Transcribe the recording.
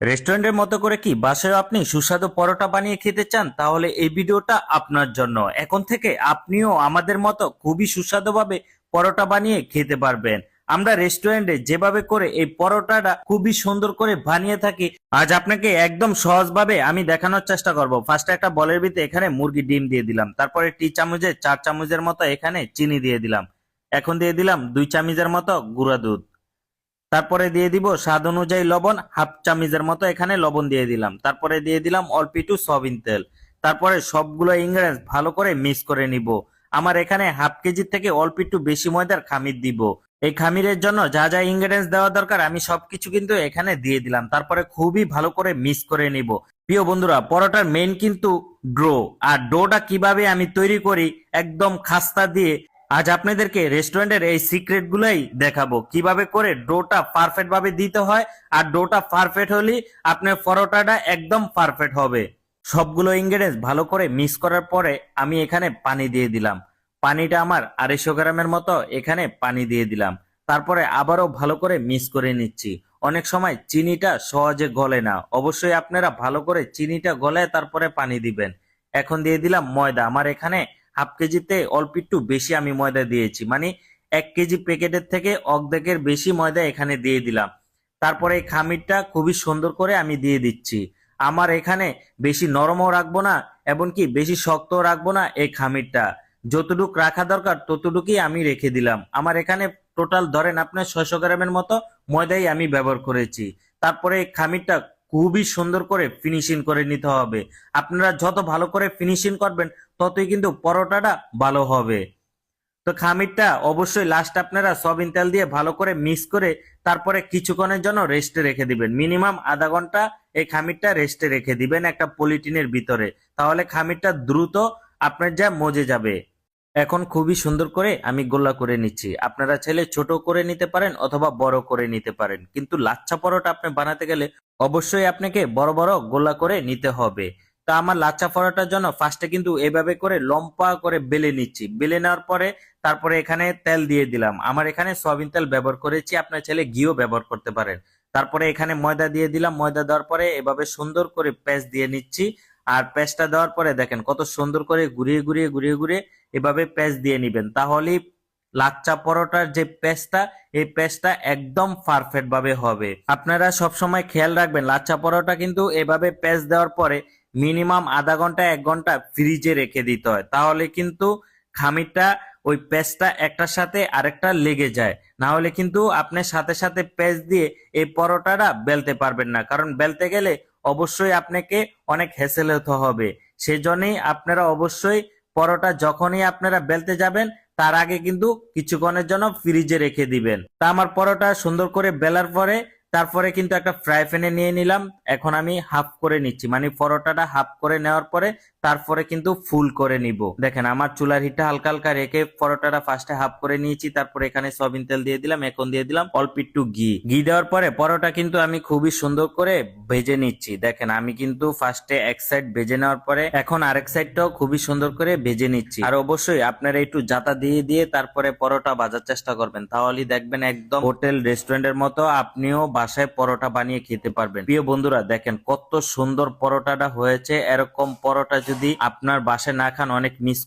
রেস্টুরেন্টের মতো করে কি বাসায় আপনি সুস্বাদু পরোটা বানিয়ে খেতে চান? তাহলে এই ভিডিওটা আপনার জন্য। এখন থেকে আপনিও আমাদের মতো খুবই সুস্বাদুভাবে পরোটা বানিয়ে খেতে পারবেন। আমরা রেস্টুরেন্টে যেভাবে করে এই পরোটাটা খুবই সুন্দর করে বানিয়ে থাকি, আজ আপনাকে একদম সহজভাবে আমি দেখানোর চেষ্টা করব। ফার্স্টে একটা বলের ভিতরে এখানে মুরগি ডিম দিয়ে দিলাম, তারপরে টি চামচে 4 চামচের মতো এখানে চিনি দিয়ে দিলাম, এখন দিয়ে দিলাম 2 চামচের মতো গুঁড়া দুধ, তারপরে দিয়ে দিব স্বাদ অনুযায়ী লবণ, হাফ চামচের মতো এখানে লবণ দিয়ে দিলাম, তারপরে দিয়ে দিলাম অল্প একটু সয়াবিন তেল। তারপরে সবগুলো ইনগ্রেডিয়েন্টস ভালো করে মিক্স করে নিব। আমার এখানে হাফ কেজি থেকে অল্প একটু বেশি ময়দার খামির দিব। এই খামিরের জন্য যা যা ইনগ্রেডিয়েন্টস দেওয়া দরকার আমি সবকিছু কিন্তু এখানে দিয়ে দিলাম, তারপরে খুবই ভালো করে মিক্স করে নিব। প্রিয় বন্ধুরা, পরোটার মেইন কিন্তু ডো। আর ডোটা কিভাবে আমি তৈরি করি একদম খাস্তা দিয়ে, আজ আপনাদেরকে রেস্টুরেন্টের এই সিক্রেট গুলাই দেখাবো কিভাবে করে ডোটা পারফেক্ট ভাবে দিতে হয়। আর ডোটা পারফেক্ট হলে আপনার পরোটাটা একদম পারফেক্ট হবে। সবগুলো ইনগ্রেডিয়েন্টস ভালো করে মিক্স করার পরে আমি এখানে পানি দিয়ে দিলাম। পানিটা আমার 250 গ্রামের মতো এখানে পানি দিয়ে দিলাম। তারপরে আবারও ভালো করে মিক্স করে নিচ্ছি। অনেক সময় চিনিটা সহজে গলে না, অবশ্যই আপনারা ভালো করে চিনিটা গলায় তারপরে পানি দিবেন। এখন দিয়ে দিলাম ময়দা। আমার এখানে হাফ কেজিতে অল্প একটু বেশি আমি ময়দা দিয়েছি, মানে 1 কেজি প্যাকেটের থেকে অর্ধেকের বেশি ময়দা এখানে দিয়ে দিলাম। তারপরে এই খামিরটা খুবই সুন্দর করে আমি দিয়ে দিচ্ছি। আমার এখানে বেশি নরমও রাখবো না, এমনকি বেশি শক্তও রাখবো না। এই খামিরটা যতটুক রাখা দরকার ততটুকুই আমি রেখে দিলাম। আমার এখানে টোটাল ধরেন আপনার 600 গ্রামের মতো ময়দাই আমি ব্যবহার করেছি। তারপরে এই খামিরটা খুবই সুন্দর করে ফিনিশিং করে নিতে হবে। আপনারা যত ভালো করে ফিনিশিং করবেন ততই কিন্তু পরোটাটা ভালো হবে। তো খামিরটা অবশ্যই লাস্ট আপনারা সয়াবিন তেল দিয়ে ভালো করে মিক্স করে তারপরে কিছুক্ষণের জন্য রেস্টে রেখে দিবেন। মিনিমাম আধা ঘন্টা এই খামিরটা রেস্টে রেখে দিবেন একটা পলিটিনের ভিতরে, তাহলে খামিরটা দ্রুত আপনার যা মজে যাবে। এখন খুবই সুন্দর করে আমি গোল্লা করে নিচ্ছি। আপনারা চাইলে ছোট করে নিতে পারেন অথবা বড় করে নিতে পারেন, কিন্তু লাচ্ছা পরোটা আপনি বানাতে গেলে অবশ্যই আপনাকে বড় বড় গোল্লা করে নিতে হবে। তা আমার লাচ্ছা পরোটার জন্য ফার্স্টে কিন্তু এভাবে করে লম্বা করে বেলে নিচ্ছি। বেলে নেওয়ার পরে তারপরে এখানে তেল দিয়ে দিলাম। আমার এখানে সয়াবিন তেল ব্যবহার করেছি, আপনার চাইলে ঘিও ব্যবহার করতে পারেন। তারপরে এখানে ময়দা দিয়ে দিলাম। ময়দা দেওয়ার পরে এভাবে সুন্দর করে পেস্ট দিয়ে নিচ্ছি। আর পেস্টটা দেওয়ার পরে দেখেন কত সুন্দর করে ঘুরিয়ে ঘুরিয়ে ঘুরিয়ে ঘুরিয়ে এভাবে পেস্ট দিয়ে নিবেন, তাহলেই লাচ্ছা পরোটার যে পেস্টটা, এই পেস্টটা একদম পারফেক্ট ভাবে হবে। আপনারা সব সময় খেয়াল রাখবেন লাচ্ছা পরোটা কিন্তু এভাবে পেস্ট দেওয়ার পরে মিনিমাম আধা ঘন্টা 1 ঘন্টা ফ্রিজে রেখে দিতে হয়, তাহলে কিন্তু খামিরটা ওই পেস্টটা একটার সাথে আরেকটা লেগে যায়। না হলে কিন্তু আপনি সাথে সাথে পেস্ট দিয়ে এই পরোটাটা বেলতে পারবেন না, কারণ বেলতে গেলে অবশ্যই আপনাকে অনেক হ্যাসেল হতে হবে। সেজন্যই আপনারা অবশ্যই পরোটা যখনই আপনারা বেলতে যাবেন তার আগে কিন্তু কিছুক্ষণের জন্য ফ্রিজে রেখে দিবেন। তা আমার পরোটা সুন্দর করে বেলার পরে তারপরে কিন্তু একটা ফ্রাই প্যানে নিয়ে নিলাম। এখন আমি হাফ করে নিচ্ছি, মানে পরোটাটা হাফ করে নেওয়ার পরে তারপরে কিন্তু ফুল করে নিব। দেখেন আমার চুলার হিটটা হালকা হালকা রেখে পরোটাটা ফার্স্টে হাফ করে নিয়েছি। তারপরে এখানে সয়াবিন তেল দিয়ে দিলাম, এখন দিয়ে দিলাম অল্প একটু ঘি। ঘি দেওয়ার পরে পরোটা কিন্তু আমি খুবই সুন্দর করে ভেজে নিচ্ছি। দেখেন আমি কিন্তু ফার্স্টে এক সাইড ভেজে নেওয়ার পরে এখন আরেক সাইডটাও খুবই সুন্দর করে ভেজে নিচ্ছি। আর অবশ্যই আপনারা একটু জাতা দিয়ে দিয়ে তারপরে পরোটা ভাজার চেষ্টা করবেন, তাহলেই দেখবেন একদম হোটেল রেস্টুরেন্টের মতো আপনিও বাসায় পরোটা বানিয়ে খেতে পারবেন। প্রিয় বন্ধুরা, দেখেন কত সুন্দর পরোটাটা হয়েছে। এরকম পরোটা যদি আপনার বাসায় না খান অনেক মিস